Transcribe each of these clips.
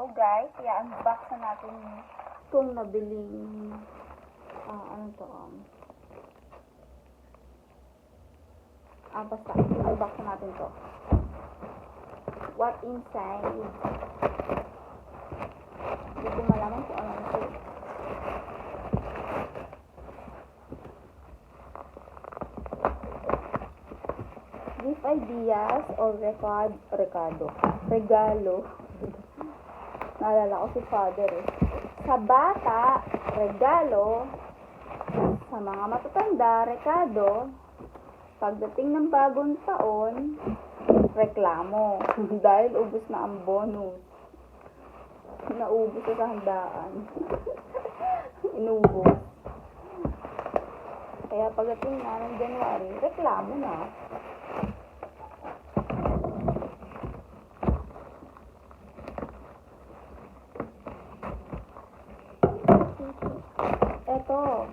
So guys, i-unbox na natin itong nabiling basta i-unbox na natin to. What inside? Hindi ko malaman kung ano ito. Gift ideas or regalo. Naalala ko si Father eh. Sa bata, regalo. Sa mga matatanda, rekado. Pagdating ng bagong taon, reklamo. Dahil ubos na ang bonus. Naubos sa handaan. Inubos. Kaya pagdating na ng January, reklamo na. Eto.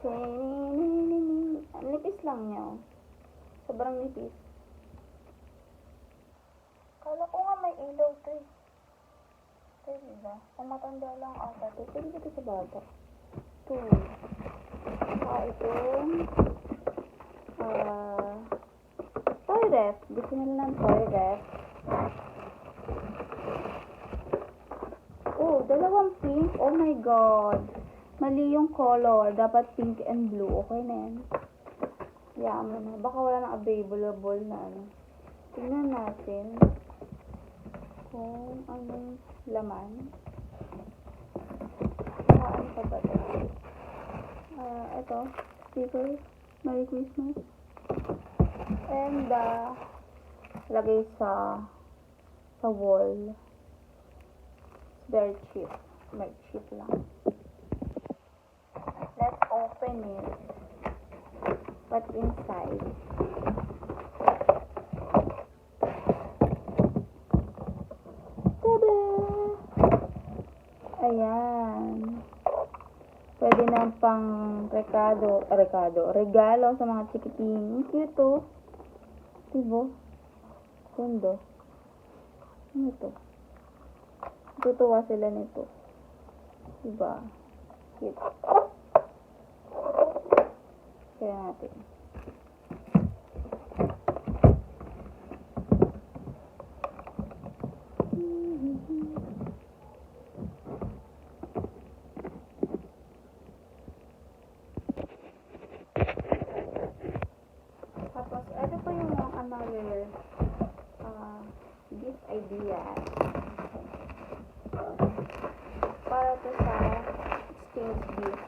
Ang nipis lang niya. Sobrang nipis. Kala ko nga may ilaw to eh. Pwede ba? Kung matanda lang ata to. Pwede ba ito sa bata? Ito. Itong toy ref. Gusto nila ng toy ref. Oh, dalawang pink. Oh my god. Mali yung color. Dapat pink and blue. Okay na yan. Yaman na. Baka wala nang available na ano. Tingnan natin kung anong laman. Ano pa ba ito? Ito. Sticker. Merry Christmas. And, lagay sa wall. Very cheap. Very cheap lang. Let's open it. What's inside? Tada! Ayan. Pwede na pang regalo sa mga chikiting. Cute to. Diba? Ganda. Ano ito? Tutuwa sila nito. Diba? Cute. Kaya natin. Tapos, ito po yung another gift idea. Para to sa exchange gift.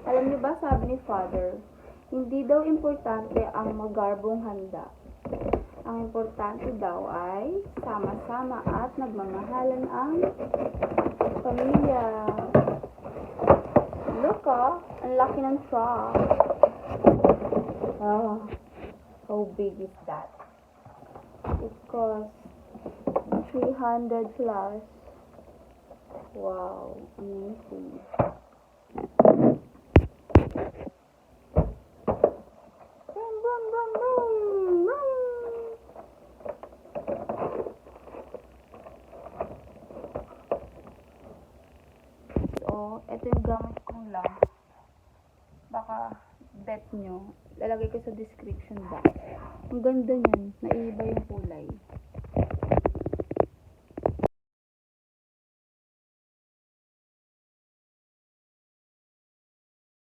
Alam niyo ba, sabi ni Father, hindi daw importante ang magarbong handa. Ang importante daw ay sama-sama at nagmamahalan ang pamilya. Look ang laki ng truck. How big is that? It costs 300 plus. Wow, amazing. So, ito yung gamit kong lamp. Baka bet nyo. Lalagay ko sa description box. Ang ganda niyan. Naiiba yung kulay.